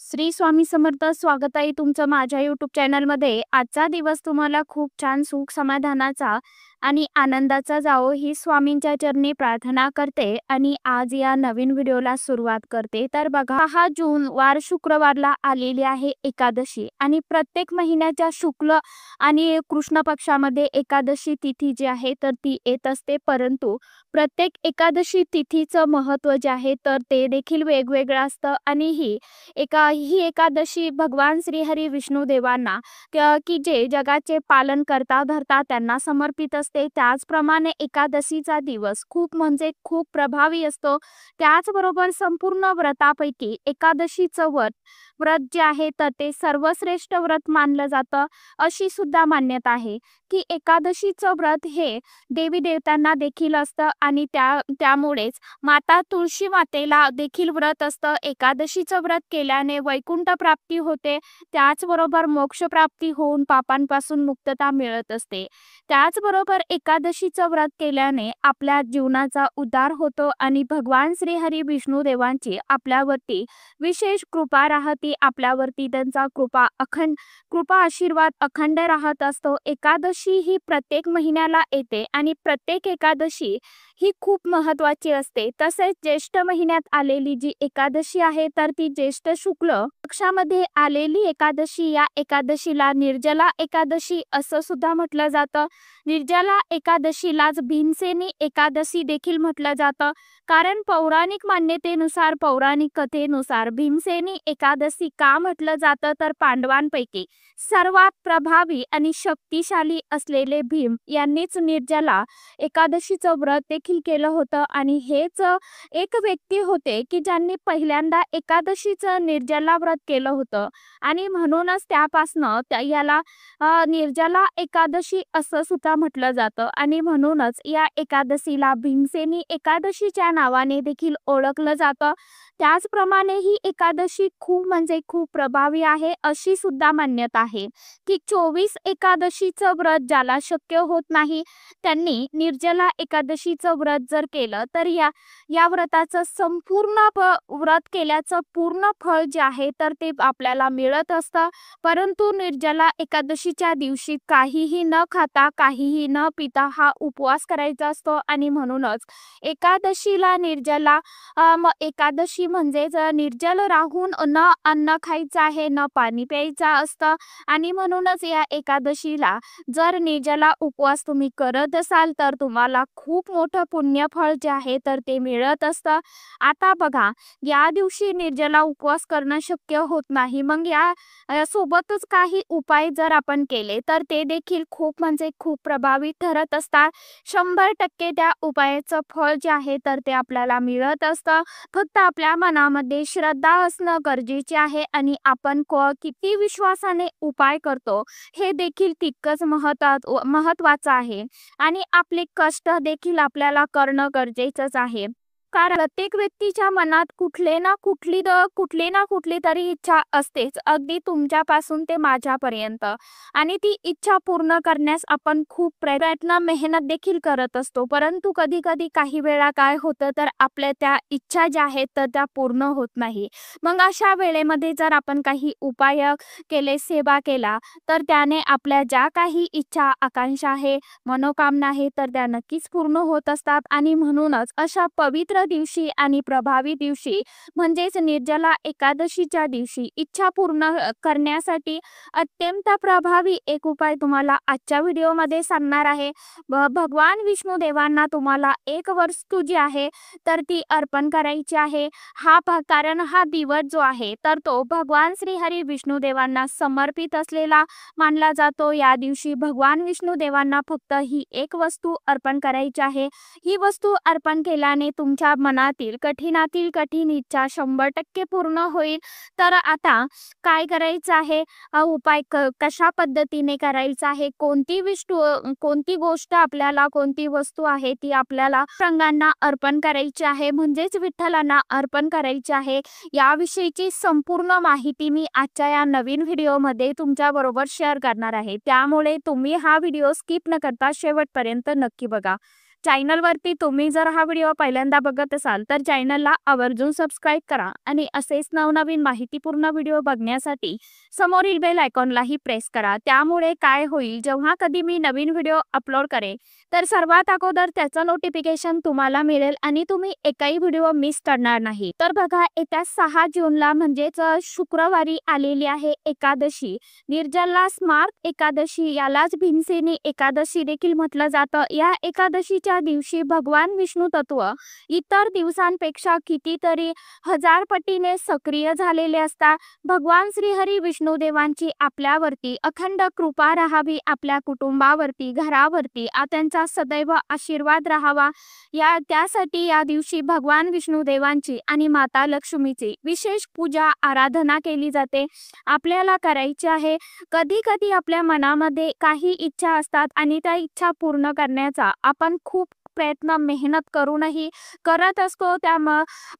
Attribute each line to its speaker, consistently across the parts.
Speaker 1: श्री स्वामी समर्थ. स्वागत आहे तुमचं माझ्या यूट्यूब चॅनलमध्ये. आजचा दिवस तुम्हाला खूप छान सुख समाधानाचा आणि आनंदाचा जावो ही स्वामींच्या चरणी प्रार्थना करते आणि आज या नवीन व्हिडिओला सुरुवात करते. तर बघा, 6 जून वार शुक्रवारला आलेली आहे एकादशी आणि प्रत्येक महिन्याच्या शुक्ल आणि कृष्ण पक्षामध्ये एकादशी तिथी जी आहे तर ती येत असते. परंतु प्रत्येक एकादशी तिथीचं महत्त्व जे आहे तर ते देखील वेगवेगळं असतं आणि ही एकादशी भगवान श्री हरी विष्णू देवांना की जे जगाचे पालन करता धरता त्यांना समर्पित असते. त्याचप्रमाणे एकादशीचा दिवस खूप म्हणजे खूप प्रभावी असतो. त्याचबरोबर संपूर्ण व्रतापैकी एकादशीचं व्रत जे आहे तर ते सर्वश्रेष्ठ व्रत मानलं जातं. अशी सुद्धा मान्यता आहे की एकादशीचं व्रत हे देवी देवतांना देखील असतं आणि त्यामुळेच माता तुळशी मातेला देखील व्रत असतं. एकादशीचं व्रत केल्याने वैकुंठ प्राप्ती होते. त्याचबरोबर मोक्ष प्राप्ती होऊन पापांपासून मुक्तता मिळत असते. त्याचबरोबर एकादशीचं व्रत केल्याने आपल्या जीवनाचा उद्धार होतो आणि भगवान श्री हरी विष्णू देवांची आपल्यावरती विशेष कृपा राहते. आपल्यावरती त्यांचा कृपा आशीर्वाद अखंड राहत असतो. एकादशी ही प्रत्येक महिन्याला येते आणि प्रत्येक एकादशी ही खूप महत्त्वाची असते. तसेच ज्येष्ठ महिन्यात आलेली जी एकादशी आहे तर ती ज्येष्ठ शुक्ल पक्षामध्ये आलेली एकादशी, या एकादशीला निर्जला एकादशी असं सुद्धा म्हटलं जातं. निर्जला एकादशीलाच भीमसेनी एकादशी देखील म्हटलं जातं. कारण पौराणिक मान्यतेनुसार, पौराणिक कथेनुसार भीमसेनी एकादशी का म्हटलं जातं तर पांडवांपैकी सर्वात प्रभावी आणि शक्तिशाली असलेले भीम यांनीच निर्जला एकादशीचं व्रत देखील केलं होतं आणि हेच एक व्यक्ती होते की ज्यांनी पहिल्यांदा एकादशीचं निर्जला व्रत केलं होतं आणि म्हणूनच त्यापासनं याला निर्जला एकादशी असं सुद्धा म्हटलं जातं आणि म्हणूनच या एकादशीला भीमसेनी एकादशीच्या नावाने देखील ओळखलं जातं. त्याचप्रमाणे ही एकादशी खूप म्हणजे खूप प्रभावी आहे अशी सुद्धा मान्यता आहे की 24 एकादशीचं व्रत ज्याला शक्य होत नाही त्यांनी निर्जला एकादशीचं व्रत जर केलं तर या व्रताचं संपूर्ण व्रत केल्याचं पूर्ण फळ जे आहे तर ते आपल्याला मिळत असतं. परंतु निर्जला एकादशीच्या दिवशी काहीही न खाता काहीही न पिता हा उपवास करायचा असतो आणि म्हणूनच एकादशीला निर्जला एकादशी म्हणजेच निर्जल राहून न अन्न खायचं आहे न पाणी प्यायचं असतं आणि म्हणूनच या एकादशीला जर निर्जला उपवास तुम्ही करत असाल तर तुम्हाला खूप मोठं पुण्यफळ जे आहे तर ते मिळत असतं. आता बघा, या दिवशी निर्जला उपवास करणं शक्य होत नाही. मग या सोबतच काही उपाय जर आपण केले तर ते देखील खूप म्हणजे खूप प्रभावी ठरत असतात. 100% त्या उपायाचं फळ जे आहे तर ते आपल्याला मिळत असतं. फक्त आपल्या मनामध्ये श्रद्धा असणं गरजेचे आहे आणि आपण किती विश्वासाने उपाय करतो हे देखील तितकंच महत्त्वाचं आहे आणि आपले कष्ट देखील आपल्याला करणं गरजेचंच आहे. कारण प्रत्येक व्यक्तीच्या मनात कुठली ना कुठली तरी इच्छा असतेच, अगदी तुमच्यापासून ते माझ्यापर्यंत, आणि ती इच्छा पूर्ण करण्यास आपण खूप प्रयत्न मेहनत देखील करत असतो. परंतु कधी कधी काही वेळा काय होतं तर आपल्या त्या इच्छा ज्या आहेत तर त्या पूर्ण होत नाही. मग अशा वेळेमध्ये जर आपण काही उपाय केले, सेवा केला तर त्याने आपल्या ज्या काही इच्छा आकांक्षा आहे, मनोकामना आहे तर त्या नक्कीच पूर्ण होत असतात. आणि म्हणूनच अशा पवित्र दिवशी आणि प्रभावी दिवशी म्हणजेच निर्जला एकादशीच्या दिवशी इच्छा पूर्ण करण्यासाठी अत्यंत प्रभावी एक उपाय तुम्हाला आजच्या व्हिडिओमध्ये सांगणार आहे. भगवान विष्णू देवांना तुम्हाला एक वस्तू जी आहे तर ती अर्पण करायची आहे. कारण हा दिवस जो आहे तर तो भगवान श्री हरी विष्णू देवांना समर्पित असलेला मानला जातो. या दिवशी भगवान विष्णू देवांना फक्त ही एक वस्तू अर्पण करायची आहे. ही वस्तू अर्पण केल्याने तुमच्या मनातील कठीणातील कठीण इच्छा 100% पूर्ण होईल. तर आता काय करायचं आहे, उपाय कशा पद्धतीने करायचा आहे, कोणती गोष्ट आपल्याला, कोणती वस्तू आहे ती आपल्याला रंगांना अर्पण करायची आहे म्हणजेच विठ्ठलांना अर्पण करायची आहे, याविषयीची संपूर्ण माहिती मी आजच्या या नवीन व्हिडिओमध्ये तुमच्या बरोबर शेअर करणार आहे. त्यामुळे तुम्ही हा व्हिडिओ स्किप न करता शेवटपर्यंत नक्की बघा. चॅनलवरती तुम्ही जर हा व्हिडिओ पहिल्यांदा बघत असाल तर चॅनलला आवर्जून सबस्क्राईब करा आणि असेच नवनवीन माहितीपूर्ण व्हिडिओ बघण्यासाठी समोरील बेल आयकॉनलाही प्रेस करा। त्यामुळे काय होईल, जेव्हा कधी मी नवीन व्हिडिओ अपलोड करेन तर सर्वात अगोदर त्याचं नोटिफिकेशन तुम्हाला मिळेल आणि तुम्ही एकही व्हिडिओ मिस करणार नाही। तर बघा, येत्या 6 जूनला म्हणजेच शुक्रवारी आलेली आहे एकादशी, निर्जला स्मार्त एकादशी, यालाच भीमसेनी एकादशी देखील म्हटलं जातं। या एकादशीच्या दिवशी भगवान विष्णू तत्व इतर दिवसांपेक्षा कितीतरी हजार पटीने सक्रिय झालेले असतात। भगवान श्रीहरी विष्णुदेवांची आपल्यावरती अखंड कृपा राहावी, आपल्या कुटुंबावरती, घरावरती त्यांचा सदैव आशीर्वाद राहावा, त्यासाठी या दिवशी भगवान विष्णुदेवांची आणि माता लक्ष्मीची विशेष पूजा आराधना केली जाते। आपल्याला करायची आहे, कधी कधी आपल्या मनामध्ये काही इच्छा असतात आणि त्या इच्छा पूर्ण करण्याचा आपण खूप प्रयत्न मेहनत करूनही करत असतो,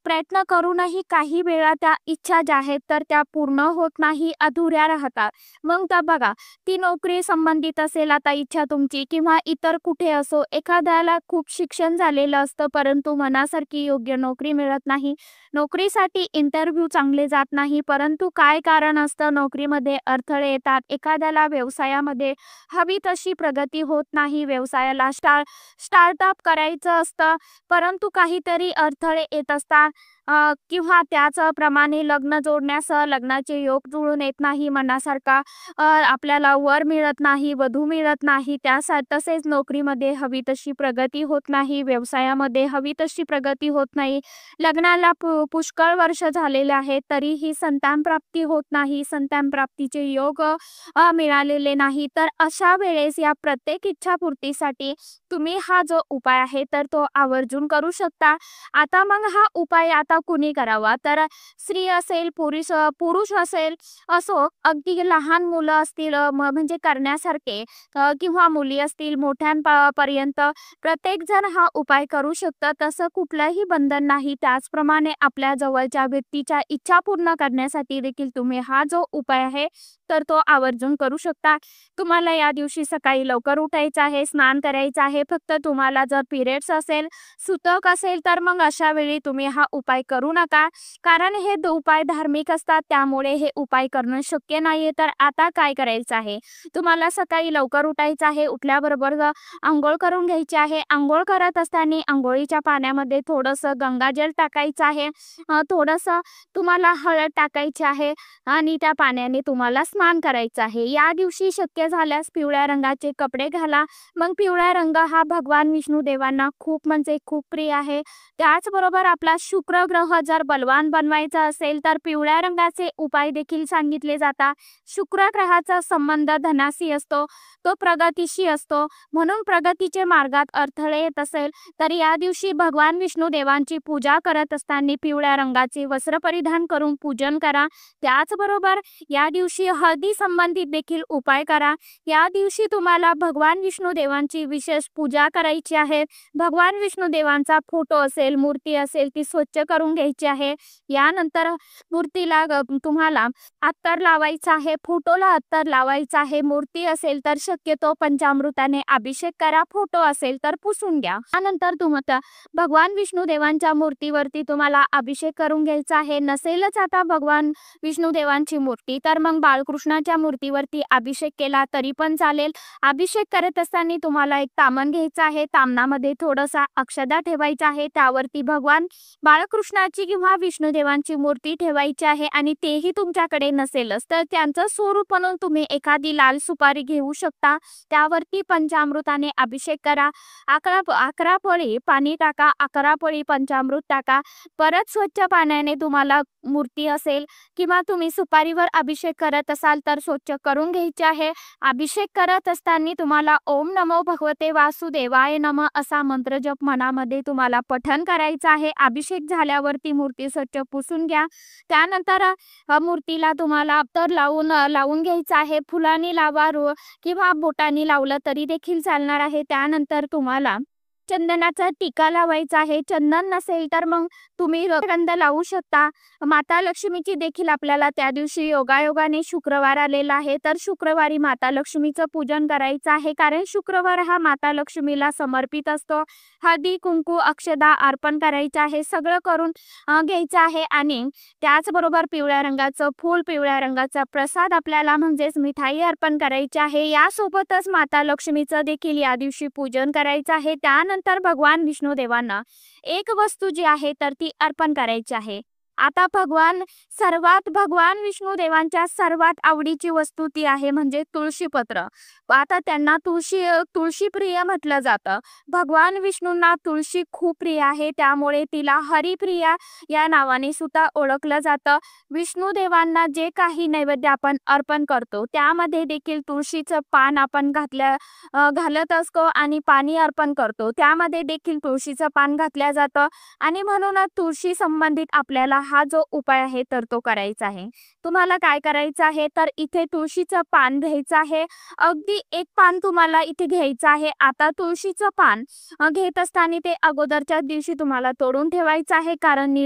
Speaker 1: प्रयत्न करूनही काही वेळा त्या इच्छा ज्या आहेत तर त्या पूर्ण होत नाही, अधुऱ्या राहतात। मग तर बघा, ती नोकरी संबंधित असेल आता इच्छा तुमची, किंवा इतर कुठे असो, एखाद्याला खूप शिक्षण झालेलं असतं परंतु मनासारखी योग्य नोकरी मिळत नाही, नोकरीसाठी इंटरव्ह्यू चांगले जात नाही, परंतु काय कारण असतं, नोकरीमध्ये अडथळे येतात, एखाद्याला व्यवसायामध्ये हवी तशी प्रगती होत नाही, व्यवसायाला स्टार्टअप करायचं असतं परंतु काहीतरी अडथळे येत असतात, किंवा त्याचप्रमाणे लग्न जोडण्यासह लग्नाचे योग जुळून येत नाही, मनासारखा आपल्याला वर मिळत नाही, वधू मिळत नाही, तसेच नोकरीमध्ये हवी तशी प्रगती होत नाही, व्यवसायामध्ये हवी तशी प्रगती होत नाही, लग्नाला पुष्कळ वर्ष झालेले आहेत तरीही संतान प्राप्ती होत नाही, संतान प्राप्तीचे योग मिळालेले नाही। तर अशा वेळेस या प्रत्येक इच्छापूर्तीसाठी तुम्ही हा जो उपाय आहे तर तो आवर्जून करू शकता। आता मग हा उपाय आता कुणी करावा, तर स्त्री असेल, पुरुष असेल असो, अगदी लहान मुलं असतील म्हणजे करण्यासारखे, किंवा मुली असतील, मोठ्यांपर्यंत प्रत्येक जण हा उपाय करू शकतं, तसं कुठलंही बंधन नाही। त्याचप्रमाणे आपल्या जवळच्या व्यक्तीच्या इच्छा पूर्ण करण्यासाठी देखील तुम्ही हा जो उपाय आहे तर तो आवर्जून करू शकता। तुम्हाला या दिवशी सकाळी लवकर उठायचं आहे, स्नान करायचं आहे, फक्त तुम्हाला जर पिरियड्स असेल, सुतक असेल तर मग अशा वेळी तुम्ही हा उपाय करू नका, कारण हे उपाय धार्मिक असतात, त्यामुळे हे उपाय करणं शक्य नाहीये। तर आता काय करायचं आहे, तुम्हाला सकाळी लवकर उठायचं आहे, उठल्याबरोबर आंघोळ करून घ्यायची आहे, आंघोळ करत असताना आंघोळीच्या पाण्यामध्ये थोडंसं गंगाजल टाकायचं आहे, थोडंसं तुम्हाला हळद टाकायची आहे आणि त्या पाण्याने तुम्हाला स्नान करायचं आहे। या दिवशी शक्य झाल्यास पिवळ्या रंगाचे कपडे घाला, मग पिवळा रंग हा भगवान विष्णू देवांना खूप म्हणजे खूप प्रिय आहे। त्याचबरोबर आपला शुक्र ग्रह जर बलवान बनवायचा असेल तर पिवळ्या रंगाचे उपाय देखील सांगितले जातात। शुक्र ग्रहाचा संबंध धनाशी असतो, तो प्रगतीशी असतो, म्हणून प्रगतीचे मार्गात अडथळे येत असेल तर या दिवशी भगवान विष्णू देवांची पूजा करत असताना पिवळ्या रंगाचे वस्त्र परिधान करून पूजन करा। त्याचबरोबर या दिवशी हळदी संबंधित देखील उपाय करा। या दिवशी तुम्हाला भगवान विष्णू देवांची विशेष पूजा करायची आहे। भगवान विष्णू देवांचा फोटो असेल, मूर्ती असेल, ती स्वच्छ करून घ्यायची आहे। यानंतर मूर्तीला तुम्हाला अत्तर लावायचा आहे, फोटोला अत्तर लावायचा आहे, मूर्ती असेल तर शक्यतो पंचामृताने अभिषेक करा, फोटो असेल तर पुसून घ्या। त्यानंतर तुम्हाला भगवान विष्णू देवांच्या मूर्तीवरती तुम्हाला अभिषेक करून घ्यायचा आहे। नसेलच आता भगवान विष्णू देवांची मूर्ती तर मग बाळकृष्णाच्या मूर्तीवरती अभिषेक केला तरी पण चालेल। अभिषेक करत असताना तुम्हाला एक तामण घ्यायचं आहे, तामणामध्ये थोडासा अक्षदा ठेवायचा आहे, त्यावरती भगवान बाळकृष्णाची किंवा विष्णुदेवांची मूर्ती ठेवायची आहे आणि तेही तुमच्याकडे नसेलच तर त्यांचं स्वरूप म्हणून तुम्ही एखादी लाल सुपारी घेऊ शकता, त्यावरती पंचामृताने अभिषेक करा, 11 पळी पाणी टाका, 11 पळी पंचामृत टाका, परत स्वच्छ पाण्याने तुम्हाला मूर्ती असेल किंवा तुम्ही सुपारीवर अभिषेक करत असाल तर स्वच्छ करून घ्यायचे आहे। अभिषेक करत असताना तुम्हाला ओम नमो भगवते वासुदेवाय नमः असा मंत्र जप मनामध्ये तुम्हाला पठण करायचं आहे। अभिषेक झाल्यावरती मूर्ती स्वच्छ पुसून घ्या। त्यानंतर मूर्तीला तुम्हाला अत्तर लावून घ्यायचं आहे, फुलांनी लावा किंवा बोटांनी लावलं तरी देखील चालणार आहे। त्यानंतर तुम्हाला चंदनाचा टिका लावायचा आहे. चंदन नसेल तर मग तुम्ही गंध लावू शकता. माता लक्ष्मीची देखील आपल्याला त्या दिवशी योगायोगाने शुक्रवार आलेला आहे, तर शुक्रवारी माता लक्ष्मीचं पूजन करायचं आहे. कारण शुक्रवार हा माता लक्ष्मीला समर्पित असतो. हळदी, कुंकू, अक्षदा अर्पण करायचं आहे. सगळं करून घ्यायचं आहे आणि त्याचबरोबर पिवळ्या रंगाचं फूल, पिवळ्या रंगाचा प्रसाद आपल्याला म्हणजेच मिठाई अर्पण करायची आहे. यासोबतच माता लक्ष्मीचं देखील या दिवशी पूजन करायचं आहे. त्यानंतर भगवान विष्णुदेवांना एक वस्तू जी आहे तर ती अर्पण करायची आहे. आता भगवान विष्णुदेवांच्या सर्वात आवडीची वस्तू ती आहे म्हणजे तुळशीपत्र. आता त्यांना तुळशी प्रिय म्हटलं जातं. भगवान विष्णूंना तुळशी खूप प्रिय आहे, त्यामुळे तिला हरिप्रिया या नावाने सुद्धा ओळखलं जातं. विष्णुदेवांना जे काही नैवेद्य आपण अर्पण करतो त्यामध्ये देखील तुळशीचं पान आपण घालत असतो आणि पाणी अर्पण करतो त्यामध्ये देखील तुळशीचं पान घातलं जातं आणि म्हणूनच तुळशी संबंधित आपल्याला हा जो उपाय आहे तर तो करायचा आहे. तुम्हाला काय करायचं आहे तर इथे तुळशीचं पान घ्यायचं आहे. अगदी एक पान तुम्हाला इथे घ्यायचं आहे. आता तुळशीचं पान घेत असताना ते अगोदरच्या दिवशी तुम्हाला तोडून ठेवायचं आहे, कारण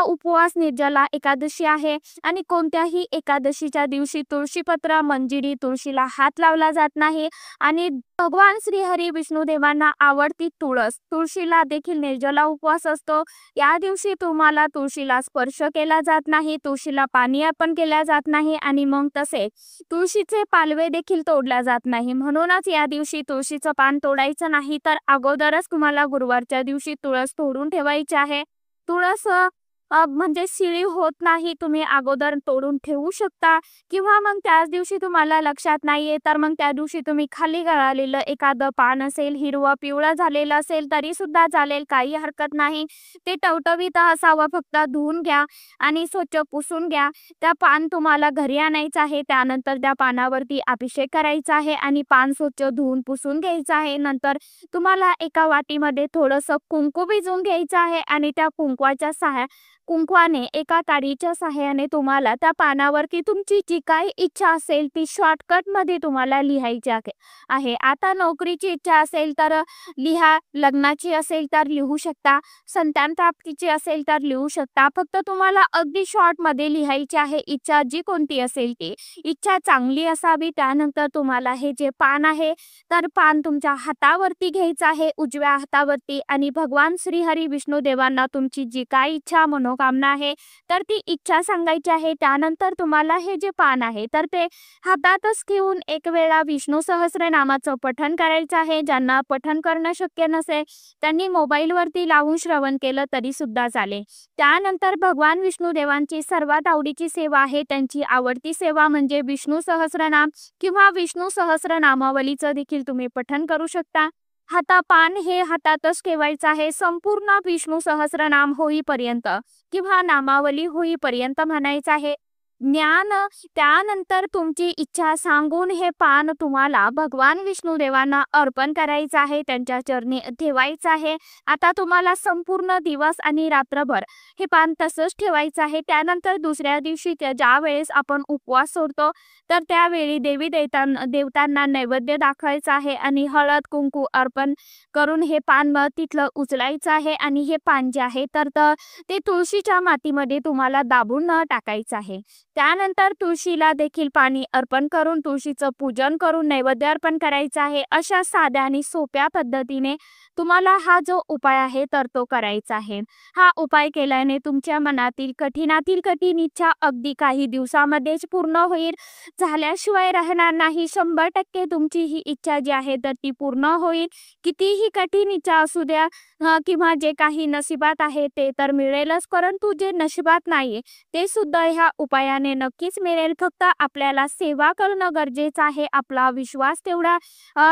Speaker 1: उपवास निर्जला एकादशी आहे आणि कोणत्याही एकादशीच्या दिवशी तुळशीपत्र, मंजिरी, तुळशीला हात लावला जात नाही आणि भगवान श्री हरी विष्णुदेवांना आवडती तुळशीला देखील निर्जला उपवास असतो. या दिवशी तुम्हाला तुळशीला स्पर्श केला जात नाही, तुळशीला पाणी अर्पण केल्या जात नाही आणि मग तसे तुळशीचे पालवे देखील तोडल्या जात नाही. म्हणूनच या दिवशी तुळशीचं पान तोडायचं नाही, तर अगोदरच तुम्हाला गुरुवारच्या दिवशी तुळस तोडून ठेवायची आहे. तुळस म्हणजे शिळी होत नाही, तुम्ही अगोदर तोडून ठेवू शकता किंवा मग त्याच दिवशी तुम्हाला लक्षात नाहीये तर मग त्या दिवशी तुम्ही खाली गळालेलं एखादं पान असेल, हिरवं पिवळं झालेलं असेल तरी सुद्धा चालेल, काही हरकत नाही. ते टवटवीत असावं, फक्त धुवून घ्या आणि स्वच्छ पुसून घ्या. त्या पान तुम्हाला घरी आणायचं आहे. त्यानंतर त्या पानावरती अभिषेक करायचा आहे आणि पान स्वच्छ धुवून पुसून घ्यायचं आहे. नंतर तुम्हाला एका वाटीमध्ये थोडंसं कुंकू भिजवून घ्यायचं आहे आणि त्या कुंकवाने एका काडीच्या सहाय्याने तुम्हाला त्या पानावरती तुमची जी काही इच्छा असेल ती शॉर्टकट मध्ये तुम्हाला लिहायची आहे. आता नोकरीची इच्छा असेल तर लिहा, लग्नाची असेल तर लिहू शकता, संतान प्राप्तीची असेल तर लिहू शकता. फक्त तुम्हाला अगदी शॉर्ट मध्ये लिहायची आहे इच्छा जी कोणती असेल ती. इच्छा चांगली असावी. त्यानंतर तुम्हाला हे जे पान आहे तर पान तुमच्या हातावरती घ्यायचं आहे, उजव्या हातावरती, आणि भगवान श्री हरी विष्णुदेवांना तुमची जी काय इच्छा मनोकामना आहे तर ती इच्छा सांगायची आहे. त्यानंतर तुम्हाला हे जे पान आहे तर ते हातातच घेऊन एक वेळा विष्णू सहस्रनामाचं पठण करायचं आहे. ज्यांना पठण करणं शक्य नसेल त्यांनी मोबाईलवरती लावून श्रवण केलं तरी सुद्धा चालेल. त्यानंतर भगवान विष्णुदेवांची सर्वात आवडीची सेवा आहे, त्यांची आवडती सेवा म्हणजे विष्णू सहस्रनाम किंवा विष्णू सहस्रनामावलीचं देखील तुम्ही पठण करू शकता. पान हे हातातच ठेवायचं आहे संपूर्ण विष्णू सहस्रनाम होईपर्यंत किंवा नामावली होईपर्यंत म्हणायचं आहे. त्यानंतर तुमची इच्छा सांगून हे पान तुम्हाला भगवान विष्णुदेवांना अर्पण करायचं आहे, त्यांच्या चरणी ठेवायचं आहे. आता तुम्हाला संपूर्ण दिवस आणि रात्रभर हे पान तसंच ठेवायचं आहे. त्यानंतर दुसऱ्या दिवशी ज्या वेळेस आपण उपवास सोडतो तर त्यावेळी देवतांना नैवेद्य दाखवायचा आहे आणि हळद कुंकू अर्पण करून हे पान तिथलं उचलायचं आहे आणि हे पान जे आहे तर ते तुळशीच्या मातीमध्ये तुम्हाला दाबून टाकायचं आहे. त्यानंतर तुळशीला देखील पाणी अर्पण करून तुळशीचं पूजन करून नैवेद्य अर्पण करायचं आहे. अशा साध्या आणि सोप्या पद्धतीने तुम्हाला हा जो उपाय आहे तर तो करायचा आहे. हा उपाय केल्याने तुमच्या मनातील कठीणातील कठीण इच्छा अगदी काही दिवसामध्येच पूर्ण होईल, झाल्याशिवाय राहणार नाही. 100% तुमची ही इच्छा जी आहे तर ती पूर्ण होईल. कितीही कठीण इच्छा असू द्या किंवा जे काही नशिबात आहे ते तर मिळेलच, परंतु जे नशिबात नाही ते सुद्धा ह्या उपायाने नक्कीच मिळेल. फक्त आपल्याला सेवा करणं गरजेचं आहे, आपला विश्वास तेवढा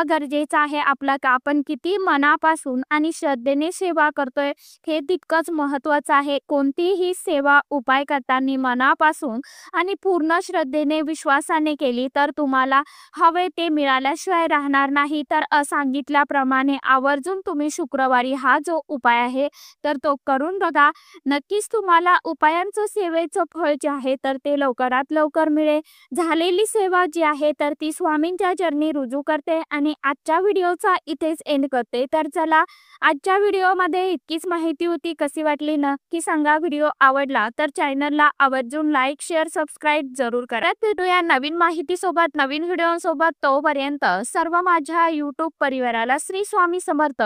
Speaker 1: गरजेचा आहे. आपण किती मनापासून आणि श्रद्धेने सेवा करतोय हे तितकंच महत्वाचं आहे. कोणतीही सेवा उपाय करताना मनापासून आणि पूर्ण श्रद्धेने विश्वासाने केली तर तुम्हाला हवे ते मिळाल्याशिवाय राहणार नाही. तर सांगितल्याप्रमाणे आवर्जून तुम्ही शुक्रवारी हा जो उपाय आहे तर तो करून बघा. नक्कीच तुम्हाला उपायांचं सेवेचं फळ जे आहे तर ते लवकरात लवकर मिळेल. झालेली सेवा जी आहे तर ती स्वामींच्या चरणी रुजू करते आणि आजच्या व्हिडिओचा इथेच एंड करते. तर चला, आजच्या व्हिडिओमध्ये इतकीच माहिती होती. कशी वाटली नक्की सांगा. व्हिडिओ आवडला तर चॅनलला आवर्जून लाईक, शेअर, सबस्क्राईब जरूर करा. भेटूया नवीन माहितीसोबत, नवीन व्हिडिओसोबत. तोपर्यंत सर्व माझ्या यूट्यूब परिवाराला श्री स्वामी समर्थ.